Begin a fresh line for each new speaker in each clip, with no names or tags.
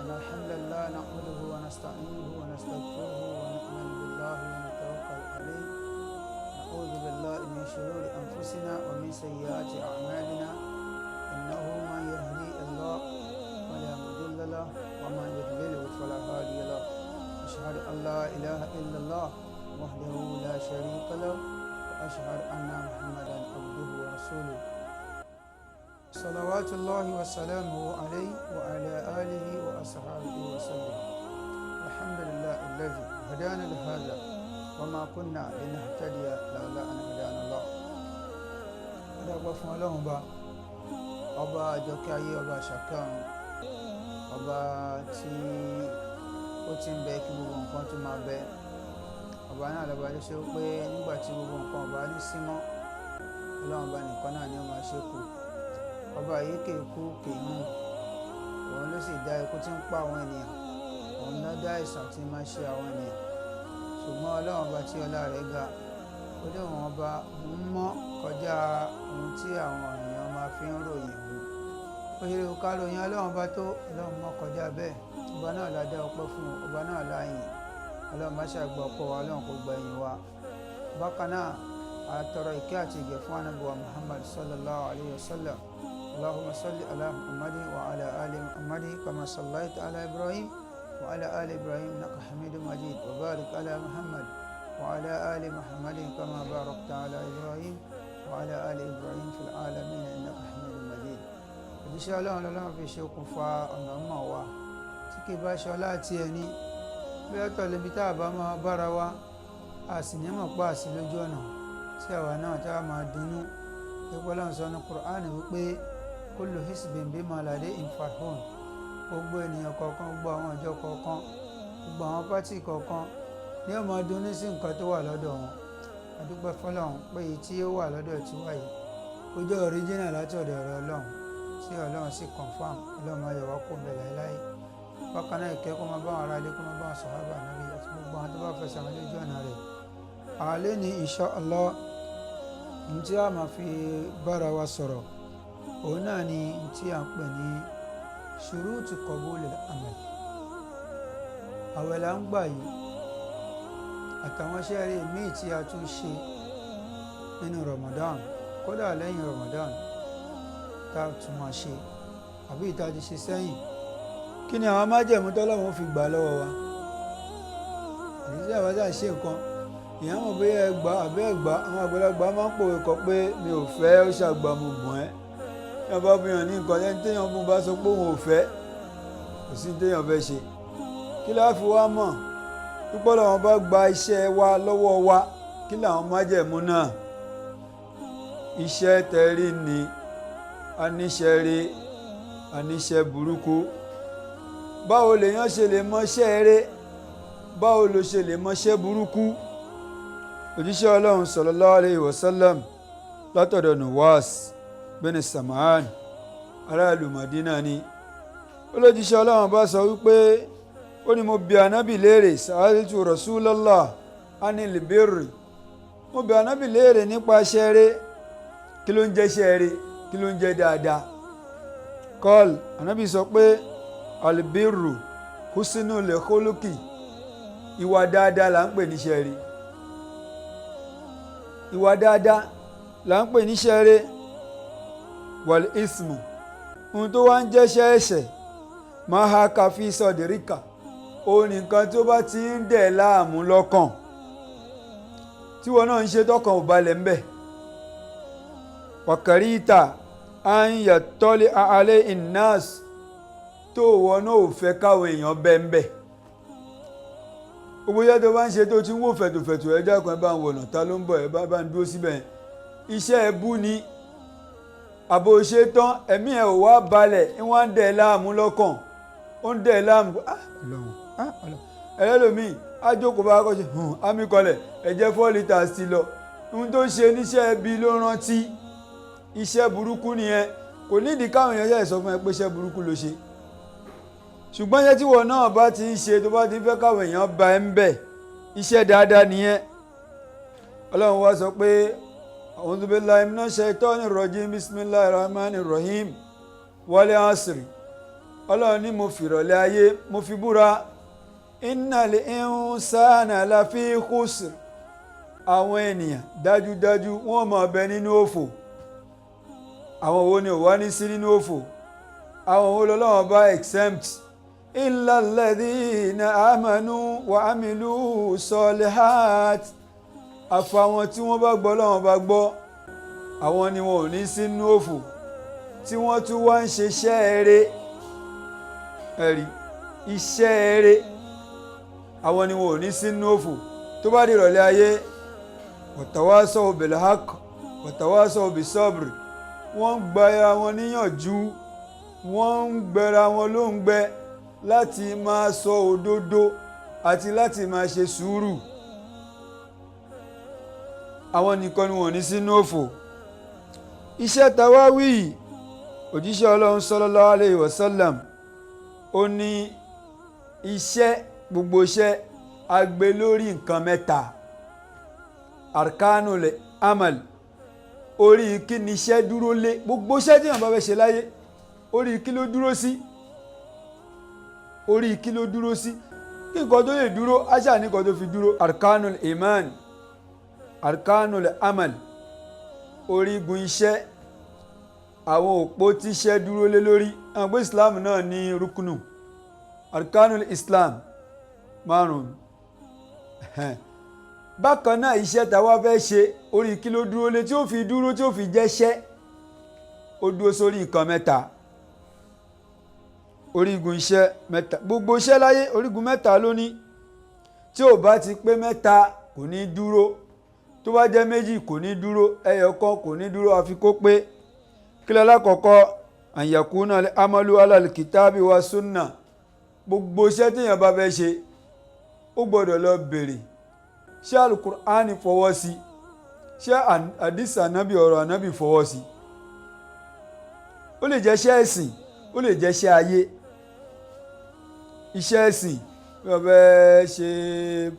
إن الحمد لله نحمده ونستعينه ونستغفره ونؤمن بالله ونتوكل عليه. نعوذ بالله من شرور أنفسنا ومن سيئات أعمالنا. إنه من يهدي الله فلا مضل له ومن يضلل فلا هادي له. أشهد أن لا إله إلا الله وحده لا شريك له، وأشهد أن محمدا عبده ورسوله. صلوات الله وسلامه عليه وعلى آله وأصحابه وسلم. الحمد لله الذي هدانا لهذا وما كنا لنهتدي لولا أن هدانا الله. adágbà fún Ọlọ́run ọba àjọkẹ́ ayé, ọba àṣàkárùn, ọba tí ó ti ń bẹ kí gbogbo nǹkan tó máa bẹ. Ọba náà lọ́ba tó ṣe pé nígbà tí gbogbo nǹkan ọba ní símọ́, Ọlọ́run ọba nìkan náà ni ó máa ṣẹ́kù. Ọba yìí kì í kú kì í mú, òun ló sì dá ikú tí ń pa àwọn ènìyàn, òun ló dá àìsàn tí máa ṣe àwọn ènìyàn. Ṣùgbọ́n Ọlọ́run ọba tí ọlá rẹ̀ ga, ó dé òun ọba ń mọ́ kọjá ohun tí àwọn èèyàn máa fi ń ròyìn òun. Ó ṣe ká ròyìn Ọlọ́run ọba tó, Ọlọ́run mọ́ kọjá bẹ́ẹ̀. Ọba náà la dá ọpẹ́ fún, ọba náà la yìn. Ọlọ́run má ṣàgbọ́ ọpẹ́ wa, Ọlọ́run kò gba ìyìn wa. Bákan náà àtọrọ ìkẹ́ àti ìgẹ̀ fún Ànábì wa Muhammad sallallahu alayhi wa sallam. اللهم صل على محمد وعلى آل محمد كما صليت على إبراهيم وعلى آل إبراهيم إنك حميد مجيد، وبارك على محمد وعلى آل محمد كما باركت على إبراهيم وعلى آل إبراهيم في العالمين إنك حميد مجيد. òjíṣẹ́ Ọlọ́run lọ́lọ́run fi ṣe okùnfà ọ̀nà mọ̀ wá tí kì í bá ṣe ọlá àti ẹni bí ọ̀tọ̀ lèbi tá a bá máa bára wa, a sì ní mọ̀ pa àsì lójú ọ̀nà tí àwa náà tá a máa dunnú. Ọlọ́run sọ ní Kùránì wípé kullu hisbin bima ladayhim farihun. Gbogbo ènìyàn kọ̀ọ̀kan, gbogbo àwọn ọjọ́ kọ̀ọ̀kan, gbogbo àwọn pátì kọ̀ọ̀kan ní ó máa dunnú sí nǹkan tó wà lọ́dọ̀ wọn. A dúpẹ́ fọ́lọ́run pé èyí tí ó wà lọ́dọ̀ tí wà yìí ó jẹ́ original láti ọ̀dọ̀ ọ̀rọ̀ Ọlọ́run tí Ọlọ́run sì confam. Ọlọ́run máa yọ wá kó bẹ̀rẹ̀ láyé. Bákan náà ìkẹ́ kó máa bá àwọn ará ilé, kó máa bá àwọn sàhábà Ànábì àti gbogbo àwọn tó bá fẹsẹ̀ àwọn lójú ọ̀nà rẹ̀. Àlẹ́ ní insha Allah ní tí a máa fi bára wa sọ̀rọ̀, òun náà ni tí a ń pè ní ṣurutu qabulil amal. Àwẹ̀ là ń gbà yìí àtàwọn iṣẹ́ rere míì tí a tún ṣe nínú Ramadan, kódà lẹ́yìn Ramadan tá a tún máa ṣe àbí ìta ti ṣe sẹ́yìn. Kí ni àwọn májẹ̀mú tọ́lọ́run fi gbà lọ́wọ́ wa? Àti tí àwọn tá a ṣe nǹkan ìyá mọ̀ bóyá ẹgbàá àbẹ́ ẹgbàá, àwọn àgbàlagbà máa ń pòwe kọ pé mi ò fẹ́ ó ṣàgbà mo bùn ẹ́. Tí wọ́n bá fi hàn ní nǹkan lẹ́ni téèyàn bùn bá sọ pé òun ò fẹ́, kò sí téèyàn fẹ́ ṣe. Kí la fi wá mọ̀ pípọ́ làwọn bá gba iṣẹ́ wa lọ́wọ́ wa? Kí làwọn májẹ̀mú náà? Iṣẹ́ tẹ̀rí ni aníṣẹ́ rí aníṣẹ́ burúkú. Báwo lèèyàn ṣe lè mọṣẹ́ rere? Báwo ló ṣe lè mọṣẹ́ burúkú? Òjíṣẹ́ Ọlọ́run sallallahu alayhi wa sallam látọ̀dọ̀ Nuwas bin Sam'an aráàlú Madina ni. Olójíṣẹ́ Ọlọ́run bá sọ wípé ó ní mo bi Ànábì léèrè, sa'altu Rasulallah anil birri. Mo bi Ànábì léèrè nípa iṣẹ́ rere. Kí ló ń jẹ́ iṣẹ́ rere? Kí ló ń jẹ́ dáadáa? Qal, Ànábì sọ pé albirru husnul khuluqi. Ìwà dáadáa là ń pè ní iṣẹ́ rere. Ìwà dáadáa là ń pè ní iṣẹ́ rere. Wal ismu, ohun tó wá ń jẹ́ṣẹ́ ẹ̀ṣẹ̀, máa ha ka fi sọ̀dẹ̀ríkà, òun nìkan tí ó bá ti ń dẹ̀ láàmú lọ́kàn tí wọn náà ń ṣe tọkàn ò balẹ̀ ńbẹ̀. Wàkàríta à ń yàtọ́lé alẹ́ inas, tó wọn náà ò fẹ́ káwọn èèyàn bẹ́ ńbẹ̀. Gbogbo yàtọ̀ bá ń ṣe tó ti ń wò fẹ̀tòfẹ̀tò ẹja kan bá ń wọ̀nà ta ló ń bọ̀ ẹ bá ń dúró síbẹ̀. Iṣẹ́ ẹbú ni. Àbò ṣe tán ẹ̀mí ẹ̀ ò wá balẹ̀ ń wá ń dẹ̀ láàmú lọ́kàn, ó ń dẹ̀ láàmú. Ọlọ́run ẹlẹ́lòmíì ájókòó bá kọ́ ṣe ámíkọlẹ̀ ẹ̀jẹ̀ 4 litres ti lọ. Ohun tó ṣe níṣẹ́ ẹbí ló rántí. Iṣẹ́ burúkú nìyẹn. Kò nídìí káwọn èèyàn ṣe sọ fún ẹ pé iṣẹ́ burúkú ló ṣe. Ṣùgbọ́n iṣẹ́ tí wọn náà bá ti ń ṣe tó bá ti fẹ́ káwọn èèyàn bá ẹ ń bẹ̀, iṣẹ́ dáadáa nìyẹn. Ọlọ́run wá sọ pé a'udhu billahi minash shaitani rajim, bismillahir rahmanir rahim, wal asri. ọlọ́run ní mo fìrọ̀lẹ́ ayé mo fi búra innal insana lafi khusr àwọn ènìyàn dájúdájú wọ́n máa bẹ nínú òfò. àwọn wo ni ò wá ní sí nínú òfò? àwọn wo lọ́lọ́run bá exempt? illa alladhina amanu wa amilu solihat àfàwọn tí wọ́n bá gbọ́ lọ́wọ́n bá gbọ́ àwọn ni wọn ò ní sí nínú òfò tí wọ́n tún wá ń ṣe iṣẹ́ eré ẹ̀rí iṣẹ́ eré àwọn ni wọn ò ní sí nínú òfò tó bá di ìrọ̀lẹ́ ayé watawasaw bil haqq watawasaw bis sabr wọ́n ń gbára wọn níyànjú wọ́n ń gbẹra wọn lóǹgbẹ láti máa sọ òdodo àti láti máa ṣe sùúrù. àwọn nìkan ni wọn ò ní sínú òfò. iṣẹ́ tàwáwí òjíṣẹ́ ọlọ́run sallallahu alayhi wa sallam ó ní iṣẹ́ gbogbo iṣẹ́ agbe lórí nǹkan mẹ́ta arkanul amal orí kí ni iṣẹ́ dúró lé gbogbo iṣẹ́ tí wọ́n bá fẹ́ ṣe láyé orí kí ló dúró sí orí kí ló dúró sí kí nǹkan tó lè dúró aṣáà ní nǹkan tó fi dúró arkanul iman arkanul amal orígun iṣẹ́ àwọn òpó tí iṣẹ́ dúró lé lórí àwọn pé islam náà ní rúkúnù arkanul islam márùn-ún bákan náà iṣẹ́ tàwa fẹ́ ṣe orí kí ló dúró lé tí ó fi dúró tí ó fi jẹ́ṣẹ́ ó dúró sórí nǹkan mẹ́ta orígun iṣẹ́ mẹ́ta gbogbo iṣẹ́ láyé orígun mẹ́ta ló ní tí ò bá ti pé mẹ́ta kò ní dúró tó bá jẹ́ méjì kò ní dúró ẹyọ kan kò ní dúró àfi kó pé kílẹ̀ lákọ̀ọ́kọ́ àyàkúnà amalu alàlìkítàbí wa sunna gbogbo iṣẹ́ téèyàn bá fẹ́ ṣe ó gbọ́dọ̀ lọ bèrè ṣé alukur'ani fọwọ́ sí ṣé àdìsí ànábì ọ̀rọ̀ ànábì fọwọ́ sí ó lè jẹ́ iṣẹ́ ẹ̀sìn ó lè jẹ́ iṣẹ́ ayé iṣẹ́ ẹ̀sìn bí wọ́n fẹ́ ṣe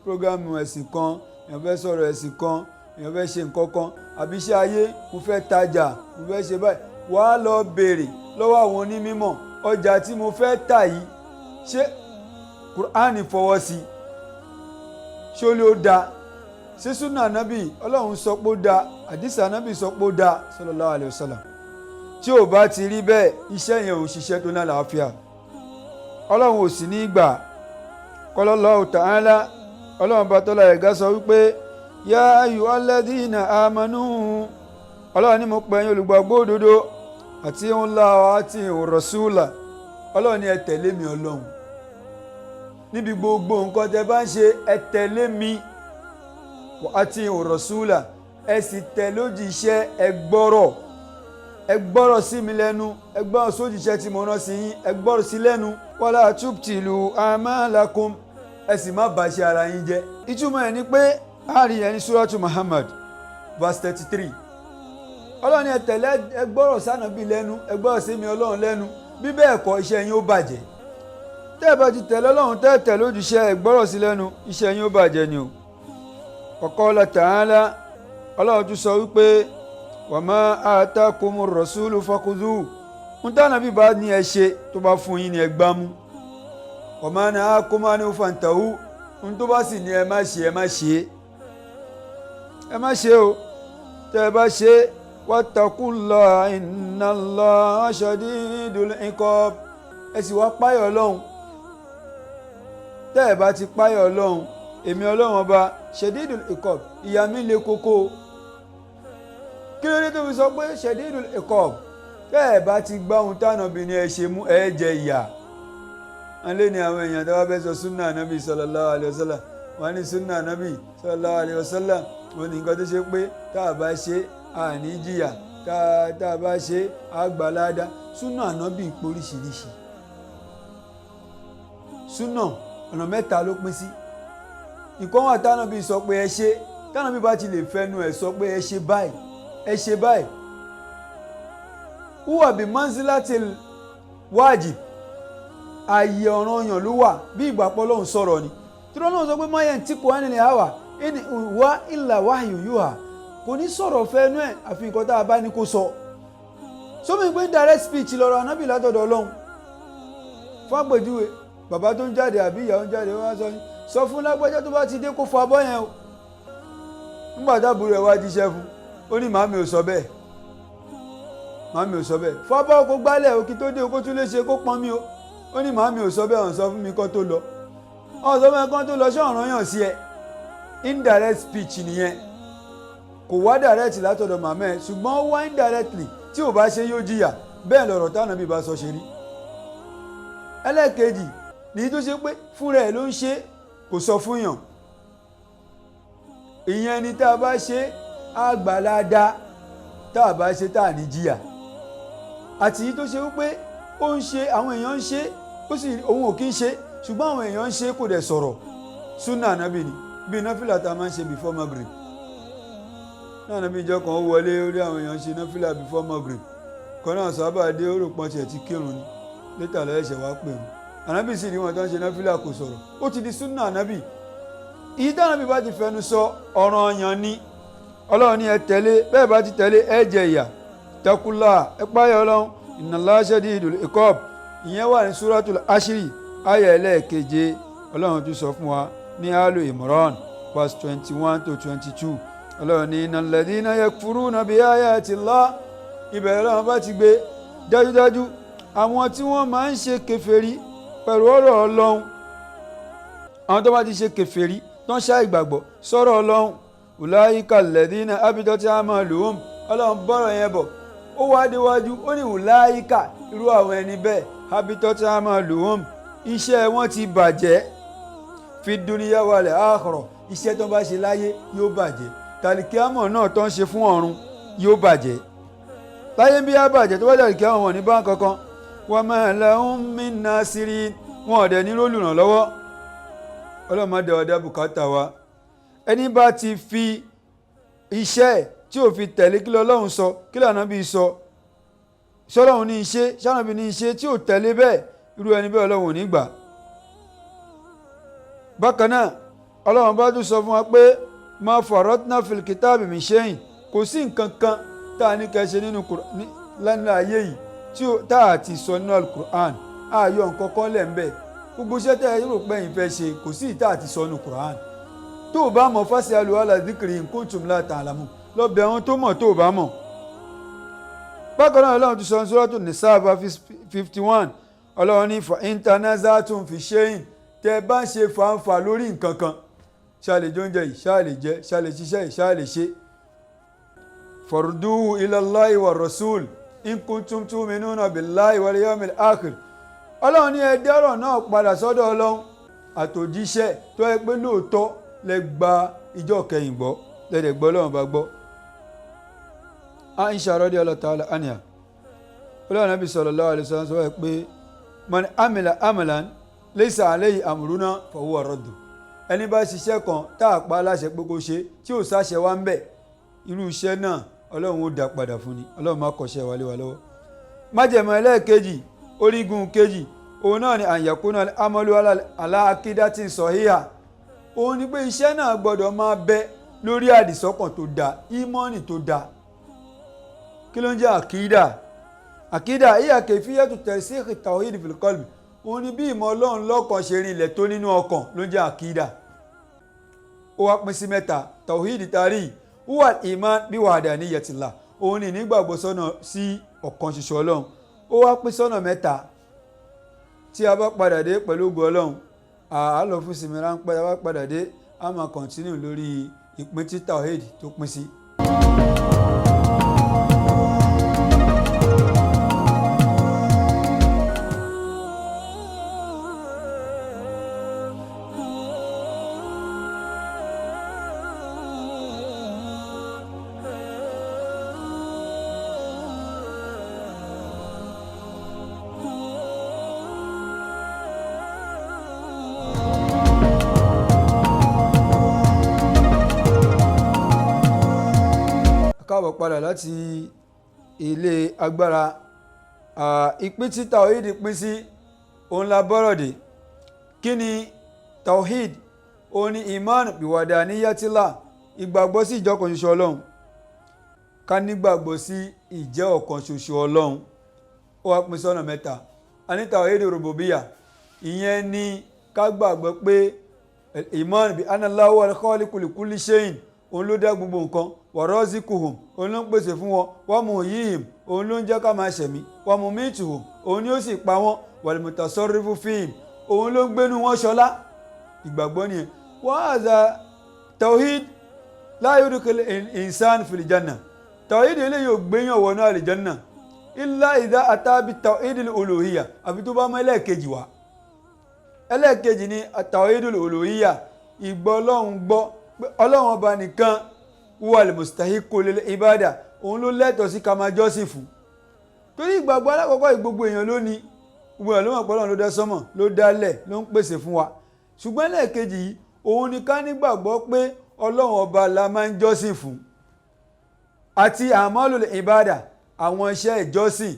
prógámù ẹ̀sìn kan èèyàn fẹ́ sọ̀rọ̀ ẹ̀sìn kan èèyàn fẹ́ ṣe nǹkan kan àbí iṣẹ́ ayé mo fẹ́ tajà mo fẹ́ ṣe báyìí wàá lọ béèrè lọ́wọ́ àwọn onímọ̀ ọjà tí mo fẹ́ tà yìí ṣé Kùránì fọwọ́ sí ṣé ó lè ó da ṣé súnà ànábì ọlọ́run sọ pé ó da àdìsí ànábì sọ pé ó da sallallahu alayhi wa sallam tí ò bá ti rí bẹ́ẹ̀ iṣẹ́ yẹn ò ṣiṣẹ́ tó ní àlàáfíà ọlọ́run ò sì ní gbà Allahu ta'ala ọlọ́run bá tọ́lá ẹ̀gá sọ wípé yá ayyuhal ladhina amanu ọlọ́run ní mo pè yín olùgbàgbọ́ òdodo àti Allah àti rasula ọlọ́run ní ẹ tẹ̀lé mi ọlọ́run níbi gbogbo nǹkan tẹ bá ń ṣe ẹ tẹ̀lé mi àti rasula ẹ sì tẹ̀lé òjíṣẹ́ ẹ gbọ́rọ̀ sí mi lẹ́nu ẹ gbọ́rọ̀ sójíṣẹ́ tí mo rán sí yín ẹ gbọ́rọ̀ sí lẹ́nu wala tubtilu amalakum ẹ sì má bàṣẹ ara yín jẹ́ ìtumọ̀ ẹ̀ ni pé àárín ẹni suratu Muhammad verse 33 ọlọ́run ẹ tẹ̀lé ẹ gbọ́rọ̀ sànàbí lẹ́nu ẹ gbọ́rọ̀ sí mi ọlọ́run lẹ́nu bí bẹ́ẹ̀ kọ́ iṣẹ́ yín ó bàjẹ́ tẹ́ ẹ bá ti tẹ̀lé ọlọ́run tẹ́ ẹ tẹ̀lé òjíṣẹ́ ẹ gbọ́rọ̀ sí lẹ́nu iṣẹ́ yín ó bàjẹ́ ni o wa qala ta'ala ọlọ́run tún sọ wípé wa ma atakumur rasulu fakhudhu ń tànàbí bá ní ẹ ṣe tó bá fún yín ni ẹ gbámú wa ma nahakum anhu fantahu ń tó bá sì ní ẹ má ṣe ẹ má ṣe o tẹ́ ẹ bá ṣe wattaqullaha innallaha shadidul iqab ẹ sì wá páyọ̀ ọlọ́run tẹ́ ẹ bá ti páyọ̀ ọlọ́run èmi ọlọ́run ọba shadidul iqab ìyà mi le koko kí ló dé tó fi sọ pé shadidul iqab tẹ́ ẹ bá ti gbá ohun táwọn obìnrin ẹ ṣe mú ẹ jẹ ìyà wọn lé ní àwọn èèyàn tó wá fẹ́ sọ súnà ànábì sallallahu alayhi wa sallam wọn ní súnà ànábì sallallahu alayhi wa sallam wọn ní nǹkan tó ṣe pé tá a bá ṣe àní jìyà tá a bá ṣe àgbàládá súnà ànábì poríṣiríṣi súnà ọ̀nà mẹ́ta ló pín sí nǹkan wà tánàbì sọ pé ẹ ṣe tánàbì bá ti lè fẹnu ẹ sọ pé ẹ ṣe báyìí wúwà bí manzilatil wajib ààyè ọ̀ranyàn ló wà bí ìgbà pọ̀ lọ́hùn sọ̀rọ̀ ni tí wọ́n náà sọ pé máyà tí kò ánilẹ̀ àwà ẹni wá ìlà wahyu yuha kò ní sọ̀rọ̀ fẹ́nu ẹ̀ àfi nǹkan tá a bá ní kó sọ sómi pé direct speech lọ́rọ̀ anábì látọ̀dọ̀ ọlọ́run fún àpèjúwe bàbá tó ń jáde àbí ìyàwó ń jáde wọ́n sọ fún lágbájá tó bá ti dé kó fọ abọ́ yẹn o. nígbà táàbùrú ẹ̀ wá jíṣẹ́ fún ó ní màámi ò sọ bẹ́ẹ̀ màámi ò sọ bẹ́ẹ̀ fọ abọ́ kó gbálẹ̀ òkì tó dé o kó tún lè ṣe kó pọn mi o. ó ní màámi ò sọ bẹ́ẹ̀ ọ̀n sọ fún mi kó tó lọ ọ̀n sọ fún mi kó tó lọ ṣé ọ̀ràn yàn sí ẹ. indirect speech nìyẹn kò wá direct látọ̀dọ̀ màmá ẹ̀ ṣùgbọ́n ó wá indirectly tí ò bá ṣe yóò jìyà bẹ́ẹ̀ lọ̀rọ̀ táwọn bí bá sọ ṣe rí. ẹlẹ́ẹ̀kejì ní tó ṣe pé fúnra ẹ̀ ló ń ṣe kò sọ fún yàn ìyẹn ni tá a bá ṣe àgbàládá tá a bá ṣe tá a ní jìyà àti yìí tó ṣe wípé ó ń ṣe àwọn èèyàn ń ṣe ó sì òun ò kí ń ṣe ṣùgbọ́n àwọn èèyàn ń ṣe kò dẹ̀ sọ̀rọ̀ súnà ànábì ni bí náfìlà tá a máa ń ṣe before Maghrib náà nàbí ìjọ kan ó wọlé orí àwọn èèyàn ṣe náfìlà before Maghrib kan náà sábà dé ó rò pọ́n tiẹ̀ ti kírun ni létà lọ́yẹ̀ṣẹ̀ wá pè wọ́n ànábì sì ní wọn tó ń ṣe náfìlà kò sọ̀rọ̀ ó ti di súnà ànábì ìyí tánábì bá ti fẹnu sọ ọ̀ranyàn ni ọlọ́run ní ẹ tẹ̀lé bẹ́ẹ̀ bá ti tẹ̀lé ẹ jẹ ìyà taqullah ẹ páyà ọlọ́run innallaha shadidul iqab ìyẹn wà ní suratul ashri ayà ẹlẹ́ẹ̀keje ọlọ́run tún sọ fún wa ní Alu Imran verse 21 to 22 ọlọ́run ní innal ladhina yakfuruna bi ayatillah ìbẹ̀rẹ̀ ọlọ́run bá ti gbé dájúdájú àwọn tí wọ́n máa ń ṣe kèfèrí pẹ̀lú ọ̀rọ̀ ọlọ́run àwọn tó bá ti ṣe kèfèrí tó ń ṣá ìgbàgbọ́ sọ̀rọ̀ ọlọ́run ulaika alladhina habitat a'maluhum ọlọ́run bọ́rọ̀ yẹn bọ̀ ó wá déwájú ó ní ulaika irú àwọn ẹni bẹ́ẹ̀ habitat a'maluhum iṣẹ́ wọn ti bàjẹ́ fi dunya wal akhirah iṣẹ́ tó bá ṣe láyé yóò bàjẹ́ tàlìkíámọ̀ náà tó ń ṣe fún ọ̀run yóò bàjẹ́ láyé bí á bàjẹ́ tó bá tàlìkíámọ̀ wọn ní bá kankan wa ma lahum min nasirin wọn ọ̀dẹ̀ ní lólùrànlọ́wọ́ ọlọ́mọdé ọ̀dà bùkátà wa ẹni bá ti fi iṣẹ́ tí ò fi tẹ̀lé kí lọ́lọ́run sọ kí l'Ànábì sọ ṣọ́lọ́run ní iṣẹ́ ṣànàbí ní iṣẹ́ tí ò tẹ̀lé bẹ́ẹ̀ irú ẹni bẹ́ẹ̀ ọlọ́run ò ní gbà. bákan náà ọlọ́run bá tún sọ fún wa pé ma faratna fil kitabi min shay'in kò sí nǹkan kan tá a ní kẹ́ ṣe nínú lánàá ayé yìí tí tá a ti sọ nínú alukur'an ayọ̀ nǹkan kan lẹ̀ ń bẹ̀ gbogbo iṣẹ́ tẹ́ ẹ rò pé yín fẹ́ ṣe kò sí ìta àti sọ nínú kur'an tó o bá mọ̀ fas'alu ala dhikri in kuntum la ta'lamun lọ bẹ̀ àwọn tó mọ̀ tó o bá mọ̀. bákan náà ọlọ́run ti sọ ní Suratu Nisa 51 ọlọ́run ní fa in tanaza'tum fi shay'in tẹ́ ẹ bá ń ṣe fàǹfà lórí nǹkan kan ṣáàlè jóúnjẹ yìí ṣáàlè jẹ ṣáàlè ṣiṣẹ́ yìí ṣáàlè ṣe farduhu ila Allahi wa rasul in kuntum tu'minuna billahi wal yawmil akhir ọlọ́run ní ẹ dẹ́rọ̀ náà padà sọ́dọ̀ ọlọ́run àtòjíṣẹ́ tó yẹ pé lóòótọ́ lẹ gba ìjọ kẹyìn gbọ́ lẹ́dẹ̀ gbọ́ ọlọ́run bá gbọ́. Aisha radiyallahu ta'ala anha ọlọ́run Nabi sallallahu alaihi wasallam sọ pé man amila amalan laysa alayhi amruna fa huwa raddu ẹni bá ṣiṣẹ́ kan tá a pa aláṣẹ pé kó ṣe tí ò sáṣẹ wá ń bẹ̀ irú iṣẹ́ náà ọlọ́run ó dá padà fún ni ọlọ́run má kọ̀ṣẹ́ wa lé wa lọ́wọ́. májẹ̀mọ́ ẹlẹ́ẹ̀kejì orígun kejì òun náà ni àyàkúnà amalu aláàkídátì sọ̀híhà òun ni pé iṣẹ́ náà gbọ́dọ̀ máa bẹ lórí àdìsọ́kàn tó dáa ìmọ́nì tó dáa. kí ló ń jẹ́ àkídà? àkídà ìyà kayfiyatu tarsikhi tawhid fil qalbi òun ni bí ìmọ̀ ọlọ́run lọ́kàn ṣe rinlẹ̀ tó nínú ọkàn ló ń jẹ́ àkídà. ó wá pín sí mẹ́ta tawhid tari huwa iman bí wahdaniyatillah òun ni nígbàgbọ́ sọ́nà sí ọ̀kan ṣoṣo ọlọ́run. ó wá pín sọ́nà mẹ́ta tí a bá padà dé pẹ̀lú ògo ọlọ́run a lọ fún sinmi ráńpẹ́ a bá padà dé a máa kọ̀ntínú lórí ìpín tí tawhid tó pín sí. káàbọ̀ padà láti ilé agbára ìpín tí tawhid pín sí òun la bọ́rọ̀ dé. kí ni tawhid? òun ni iman biwadaniyatillah ìgbàgbọ́ sí ìjọ kan ṣoṣo ọlọ́run ká nígbàgbọ́ sí ìjẹ́ ọ̀kan ṣoṣo ọlọ́run. ó wá pín sọ́nà mẹ́ta
àní tawhid rububiyya ìyẹn ni ká gbàgbọ́ pé iman bi anallahu al-khaliqu li kulli shay'in òun ló dá gbogbo nǹkan wa razikuhum òun ló ń pèsè fún wọn wa muhyihim òun ló ń jẹ́ ká máa ṣẹ̀mí wa mumituhum òun ni ó sì pa wọ́n wal mutasarrifu fihim òun ló ń gbénu wọn ṣọlá ìgbàgbọ́ nìyẹn wa hadha tawhid la yudkhil insan fil janna tawhid eléyìí ò gbéyàn wọnú àlìjánná illa idha ata bi tawhidil uluhiyya àfi tó bá mọ ẹlẹ́ẹ̀kejì wá ẹlẹ́ẹ̀kejì ni tawhidul uluhiyya ìgbọ́ ọlọ́run gbọ́ pé ọlọ́run ọba nìkan wal mustahiqu lil ibada òun ló lẹ́tọ̀ọ́ sí ká máa jọ́sìn fún torí ìgbàgbọ́ alákọ̀ọ́kọ́ gbogbo èèyàn ló ní gbogbo èèyàn ló mọ̀ pé ọlọ́run ló dá sánmọ̀ ló dálẹ̀ ló ń pèsè fún wa ṣùgbọ́n ẹlẹ́ẹ̀kejì yìí òun ni ká nígbàgbọ́ pé ọlọ́run ọba la máa ń jọ́sìn fún àti àmọ́lùlẹ̀ ìbádà àwọn iṣẹ́ ìjọ́sìn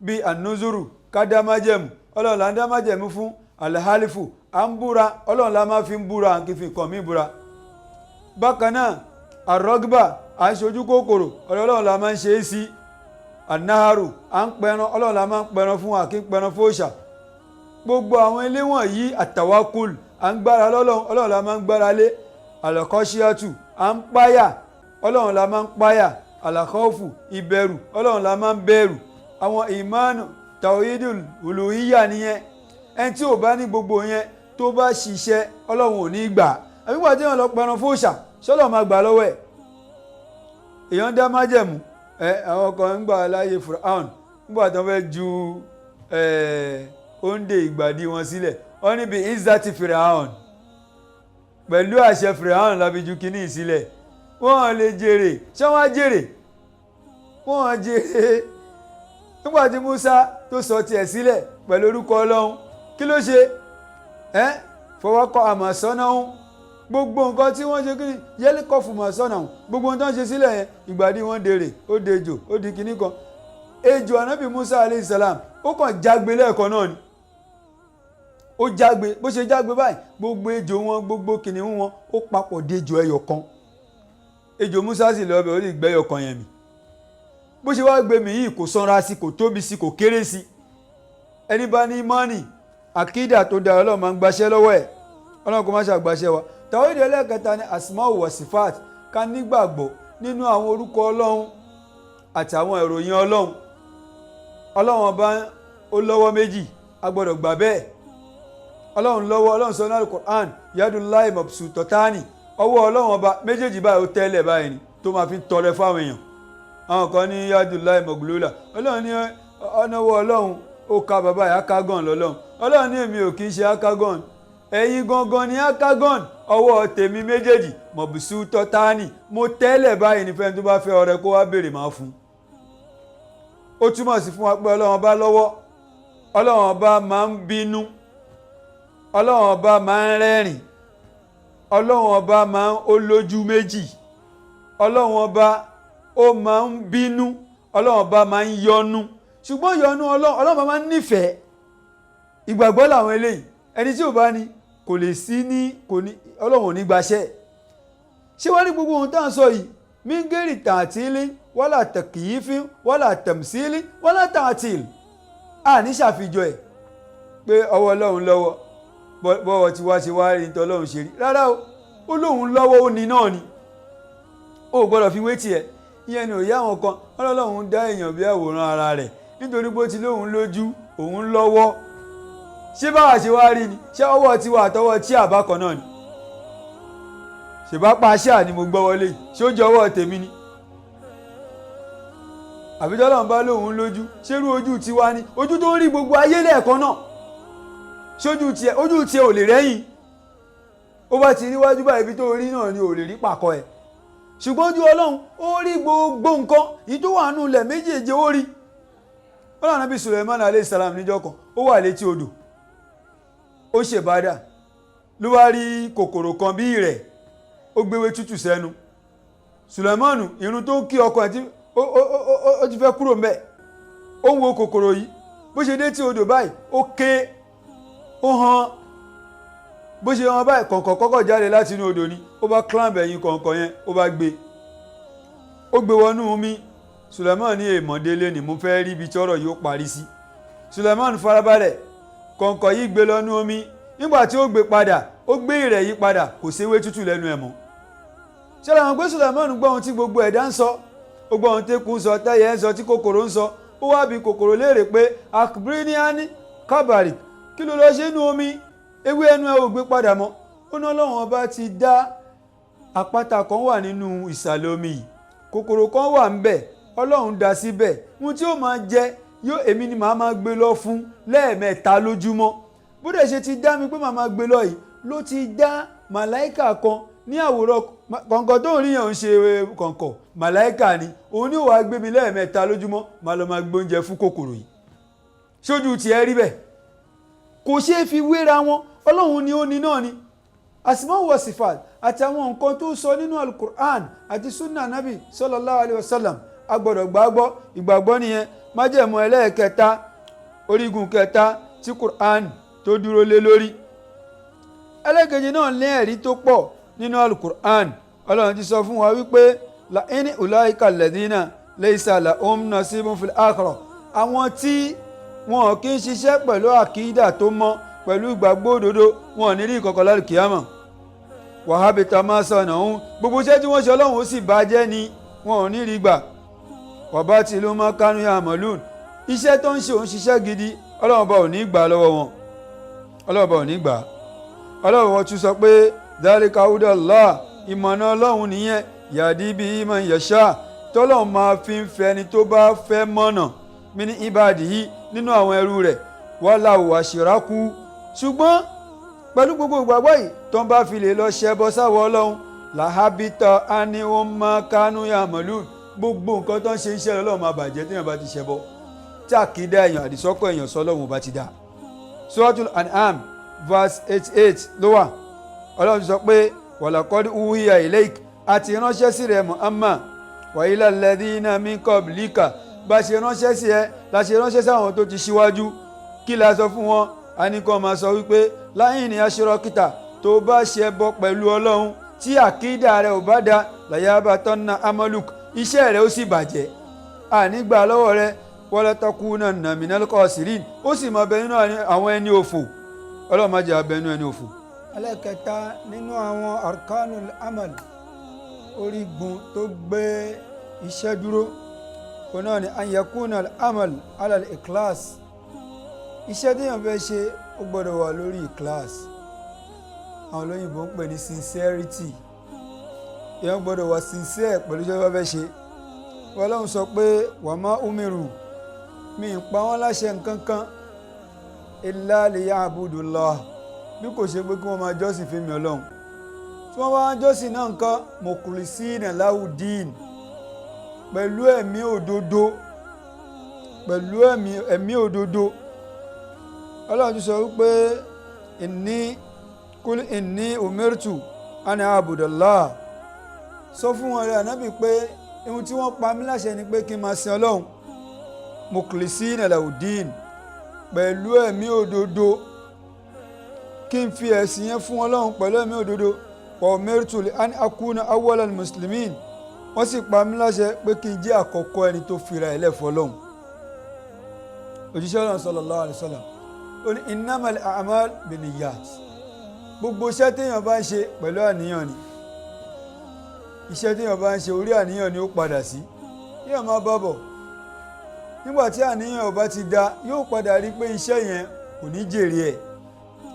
bíi ànúzùrù kádámájẹ̀mù ọlọ́run là ń dámájẹ̀mú fún alhalifu à ń búra ọlọ́run la máa fi ń búra à ń kí fi kàn mí búra bákan náà àrọ́gbà à ń ṣojú kòkòrò ọlọ́run la máa ń ṣe é sí ànáhàrù à ń pẹran ọlọ́run la máa ń pẹran fún àkí ń pẹran fóòṣà gbogbo àwọn ilé wọ̀nyí àtàwákùl à ń gbára ọlọ́run la máa ń gbára lé àlọ́kọ́ṣíátù à ń páyà ọlọ́run la máa ń páyà àlàkọ́ọ̀fù ìbẹ̀rù ọlọ́run la máa ń bẹ̀rù àwọn ìmánu tawhidul uluhiyya nìyẹn ẹni tí ò bá ní gbogbo yẹn tó bá ṣiṣẹ́ ọlọ́run ò ní gbà àbígbà tí wọ́n lọ pẹran fóòṣà ṣọlọ́ máa gbà lọ́wọ́ ẹ̀ èèyàn dá májẹ̀mú àwọn kan ń gbà láyé Firaun nígbà tó fẹ́ ju òǹdè ìgbàdí wọn sílẹ̀ wọ́n níbi izzati Firaun pẹ̀lú àṣẹ Firaun lábi ju kínní sílẹ̀ wọ́n lè jèrè ṣé wọ́n á jèrè wọ́n á jèrè nígbà tí Musa tó sọ tiẹ̀ sílẹ̀ pẹ̀lú orúkọ ọlọ́run kí ló ṣe fọwọ́kọ àmọ̀sọ́nà ń gbogbo nǹkan tí wọ́n ṣe kí ni yẹ́lẹ́kọ̀ fún mọ̀sọ́nà ń gbogbo nǹkan tó ń ṣe sílẹ̀ yẹn ìgbàdí wọn dèrè ó dejò ó di kinní kan ejò ànábì Musa alayhi salam ó kàn jágbe lẹ́ẹ̀kan náà ni ó jágbe bó ṣe jágbe báyìí gbogbo ejò wọn gbogbo kìnìún wọn ó papọ̀ dejò ẹyọ kan ejò Musa sì lọ bẹ̀ ó lè gbẹ́yọ kan yẹn mi bó ṣe wá gbé mi yìí kò sanra sí kò tóbi sí kò kéré sí ẹni bá ní mọ́nì àkídà tó dára ọlọ́run máa ń gbaṣẹ́ lọ́wọ́ ẹ̀ ọlọ́run kò má ṣàgbàṣẹ́ wa tàwídì ẹlẹ́ẹ̀kẹta ni asmau wa sifat ká nígbàgbọ́ nínú àwọn orúkọ ọlọ́run àti àwọn ìròyìn ọlọ́run ọlọ́run ọba ó lọ́wọ́ méjì a gbọ́dọ̀ gbà bẹ́ẹ̀ ọlọ́run lọ́wọ́ ọlọ́run sọ ní Al-Qur'an yadullahi mabsutatani ọwọ́ ọlọ́run ọba méjèèjì báyìí ó tẹ́lẹ̀ báyìí ni tó máa fi ń tọrẹ fáwọn èèyàn àwọn kan ní yadullahi maglula ọlọ́run ní ọ̀nàwọ́ ọlọ́run ó ka bàbá yìí akagon lọ́lọ́run ọlọ́run ní èmi ò kì í ṣe akagon ẹ̀yin gangan ní akagon ọwọ́ tèmi méjèèjì mabsutatani mo tẹ́lẹ̀ báyìí nífẹ̀ẹ́ tó bá fẹ́ ọrẹ kó wá béèrè máa fún ó túmọ̀ sí fún wa pé ọlọ́run ọba lọ́wọ́ ọlọ́run ọba máa ń bínú ọlọ́run ọba máa ń rẹ́rìn ọlọ́run ọba máa ń ó lójú méjì ọlọ́run ọba ó máa ń bínú ọlọ́run ọba máa ń yọnu ṣùgbọ́n yọnu ọlọ́run ọba máa ń nífẹ̀ẹ́ ìgbàgbọ́ làwọn eléyìí ẹni tí ò bá ní kò lè sí ní kò ní ọlọ́run ò ní gbaṣẹ́ ṣé wọ́n ní gbogbo ohun tá à ń sọ yìí mingeri tààtìlì wọ́là tẹ̀kìyífín wọ́là tẹ̀mísílì wọ́là tààtìlì àní ṣàfijọ́ ẹ̀ pé ọwọ́ ọlọ́run lọ́wọ́ bọ́wọ́ tí wá ṣe wá rí nítorí ọlọ́run ṣe rí rárá o ó lóun lọ́wọ́ ó ní náà ni ó gbọ́dọ̀ fi wé tiẹ̀ ìyẹn ni òye àwọn kan ọlọ́run dá èèyàn bí àwòrán ara rẹ̀ nítorí bó ti lóun lójú òun lọ́wọ́ ṣé báwa ṣe wá rí ni ṣé ọwọ́ tiwa àtọwọ́ tí àbá kan náà ni ṣèbá pa aṣáà ni mo gbọ́ wọlé yìí ṣé ó jọ ọwọ́ tèmi ni àbí tọ́lọ́run bá lóun lójú ṣérú ojú tiwa ni ojú tó ń rí gbogbo ayé lẹ́ẹ̀kan náà ṣojú tiẹ̀ ojú tiẹ̀ ò lè rẹ́yìn ó bá ti níwájú báyìí ibi tó rí náà ni ò lè rí pàkọ́ ẹ̀ ṣùgbọ́n ojú ọlọ́run ó rí gbogbo nǹkan èyí tó wà nù lẹ̀ méjèèjì ó rí ọlọ́run Ànábì Suleiman alayhi salam níjọ́ kan ó wà létí odò ó ṣèbádà ló wá rí kòkòrò kan bí rẹ̀ ó gbéwé tútù sẹ́nu Suleiman irun tó ń kí ọkọ ẹ̀ ó ti fẹ́ kúrò ńbẹ̀ ó ń wo kòkòrò yìí bó ṣe dé tí odò báyìí ó ké ó hàn bó ṣe hàn báyìí kọ̀ǹkọ̀ kọ́kọ́ jáde láti inú odò ni ó bá climb ẹ̀yìn kọ̀ǹkọ̀ yẹn ó bá gbé wọnú mi Suleiman ní èèmọ̀délé ni mo fẹ́ rí ibi tí ọ̀rọ̀ yìí ó parí sí Suleiman farabalẹ̀ kọ̀ǹkọ̀ yìí gbé lọ́nú omi nígbà tí ó gbé padà ó gbé ìrẹ̀ yìí padà kò séwé tútù lẹ́nu ẹ̀ mọ́. ṣẹlẹ̀ àwọn pé Suleiman gbọ́ ohun tí gbogbo ẹ̀dá ń sọ ó gbọ́ ohun tí eku ń sọ tẹ́yẹ ń sọ tí kòkòrò ń sọ ó wá bi kòkòrò léèrè pé akbriniani kabari kí ló lọ ṣe nínú omi ewé ẹnu ẹ ò gbé padà mọ́. ó ní Ọlọ́run ọba ti dá àpáta kan wà nínú ìsàlẹ̀ omi yìí kòkòrò kan wà ń bẹ̀ Ọlọ́run dá síbẹ̀ ohun tí ó máa jẹ yóò èmi ni màá máa gbé lọ fún lẹ́ẹ̀mẹ́ta lójúmọ́ bó dẹ̀ ṣe ti dá mi pé màá máa gbé lọ yìí ló ti dá màláìkà kan ní àwòrán kọ̀ǹkọ̀ tó ń rí yàn ń ṣe kọ̀ǹkọ̀ màláìkà ni òun ni ó wàá gbé mi lẹ́ẹ̀mẹ́ta lójúmọ́ màá lọ máa gbé oúnjẹ fún kòkòrò yìí ṣojú tiẹ̀ rí bẹ́ẹ̀ kò ṣeé fi wéra wọn Ọlọ́run ni ó ní náà ni asmau wa sifat àti àwọn nǹkan tó sọ nínú alukur'an àti sunna nabi sallallahu alayhi wa sallam a gbọ́dọ̀ gbàgbọ́ ìgbàgbọ́ nìyẹn májẹ̀mú ẹlẹ́ẹ̀kẹta orígun kẹta tí Qur'an tó dúró lé lórí. ẹlẹ́ẹ̀kejì náà ní ẹ̀rí tó pọ̀ nínú alukur'an Ọlọ́run ti sọ fún wa wípé la in ulaika alladhina laysa lahum nasibun fil akhirah àwọn tí wọn kì í ṣiṣẹ́ pẹ̀lú àkídà tó mọ́ pẹ̀lú ìgbàgbọ́ òdodo wọn ò ní rí ìkọ̀kọ̀ lálẹ́ kìámà wàhábì tá a máa sọ ọ̀nà òun gbogbo iṣẹ́ tí wọ́n ṣe Ọlọ́run ó sì bàjẹ́ ni wọn ò ní rí gbà wàbá tí ló máa kánú ya mọ̀lún iṣẹ́ tó ń ṣe òun ṣiṣẹ́ gidi Ọlọ́run bá ò ní gbà lọ́wọ́ wọn Ọlọ́run bá ò ní gbà Ọlọ́run wọn tún sọ pé dhalika hudallah ìmọ̀nà Ọlọ́run nìyẹn yàdí bí man yasha tọ́lọ́run máa fi ń fẹ́ ni tó bá fẹ́ mọ̀nà min ibadihi nínú àwọn ẹrú rẹ̀ walau ashraku ṣùgbọ́n pẹ̀lú gbogbo ìgbàgbọ́ yìí tó ń bá fi lè lọ ṣẹbọ sáwọ́ Ọlọ́run làhábítà anihum ma kánú ya mọ̀lún gbogbo nǹkan tó ń ṣe iṣẹ́ Ọlọ́run máa bàjẹ́ tí èèyàn bá ti ṣẹbọ tí àkídá èèyàn àdìsọ́kọ̀ èèyàn sọ́lọ́run bá ti dá. Suratul An'am verse 88 ló wà Ọlọ́run ti sọ pé walaqad uhiya ilayk àti ránṣẹ́ sí rẹ̀ Muhammad wa ila alladhina min qablika bá ṣe ránṣẹ́ sí ẹ la ṣe ránṣẹ́ sáwọn tó ti ṣíwájú kí la sọ fún wọn a ní kó máa sọ wípé láyìn ní aṣọ́rọ́kítà tó bá ṣe bọ pẹ̀lú Ọlọ́run tí àkídà rẹ̀ ò bá da làyàbá tọ́nà amaluk iṣẹ́ rẹ̀ ó sì bàjẹ́ ànígbà lọ́wọ́ rẹ̀ wala takunanna minal khasirin ó sì máa bẹ nínú àwọn ẹni òfò Ọlọ́run má jẹ́ abẹ nínú ẹni òfò.
ẹlẹ́kẹta nínú àwọn arkanul amal orígun tó gbé iṣẹ́ dúró òun náà ni an yakuna al-amal ala al-ikhlas iṣẹ́ téèyàn fẹ́ ṣe ó gbọ́dọ̀ wà lórí ikhlas àwọn olóyìnbó ń pè ní sincerity èèyàn gbọ́dọ̀ wà sincere pẹ̀lú iṣẹ́ tó fẹ́ ṣe Ọlọ́run sọ pé wa ma umiru mi ń pa wọ́n láṣẹ nǹkan kan illa liya'budullah bí kò ṣe pé kí wọ́n máa jọ́sìn fún mi Ọlọ́run tí wọ́n bá jọ́sìn náà nǹkan mukhlisina lahu din pẹ̀lú ẹ̀mí òdodo pẹ̀lú ẹ̀mí òdodo Ọlọ́run ti sọ wípé inni umirtu ana abudallah sọ fún wọn rẹ̀ ànábì pé ohun tí wọ́n pa mí láṣẹ ni pé kí n máa sin Ọlọ́run mukhlisina lahudin pẹ̀lú ẹ̀mí òdodo kí n fi ẹ̀sìn yẹn fún Ọlọ́run pẹ̀lú ẹ̀mí òdodo wa umirtu an akuna awwalal muslimin wọ́n sì pa mí láṣẹ pé kí n jẹ́ àkọ́kọ́ ẹni tó fira ẹ̀ lẹ́fọ́ Ọlọ́run. Òjíṣẹ́ Ọlọ́run sallallahu alaihi wasallam ó ní innamal a'mal binniyat gbogbo iṣẹ́ téèyàn bá ń ṣe pẹ̀lú àníyàn ni iṣẹ́ téèyàn bá ń ṣe orí àníyàn ni ó padà sí yóò máa bá bọ̀ nígbà tí àníyàn ò bá ti da yóò padà rí pé iṣẹ́ yẹn kò ní jèrè ẹ̀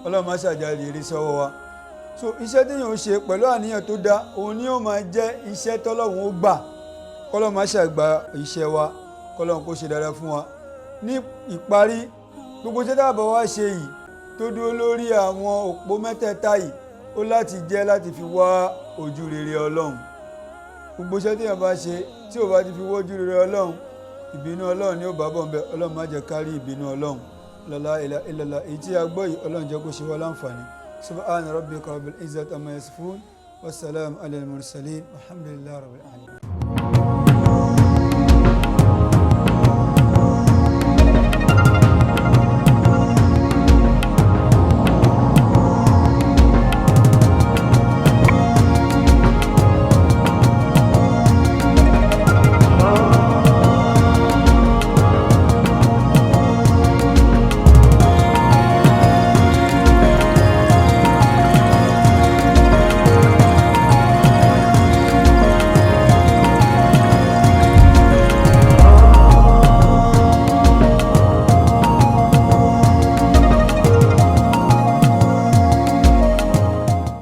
Ọlọ́run má ṣàjàre eré sọ́wọ́ wa so iṣẹ́ téèyàn ń ṣe pẹ̀lú àníyàn tó da òun ni ó máa jẹ́ iṣẹ́ tọ́lọ́run ó gbà kọ́lọ́run má ṣàgbà iṣẹ́ wa kọ́lọ́run kó ṣe dáadáa fún wa ní ìparí gbogbo iṣẹ́ tábà wá ṣe yìí tó dúró lórí àwọn òpó mẹ́tẹ̀ẹ̀ta yìí ó láti jẹ́ láti fi wá ojú rere Ọlọ́run gbogbo iṣẹ́ téèyàn bá ṣe tí ò bá ti fi wá ojú rere Ọlọ́run ìbínú Ọlọ́run ni ó bá bọ̀ ń bẹ Ọlọ́run má jẹ́ kárí ìbínú Ọlọ́run la ilaha illallah èyí tí a gbọ́ yìí Ọlọ́run jẹ́ kó ṣe wá láǹfààní subhana rabbika rabbil izzati amma yasifun wassalamu alal mursalin walhamdulillahi rabbil alamin.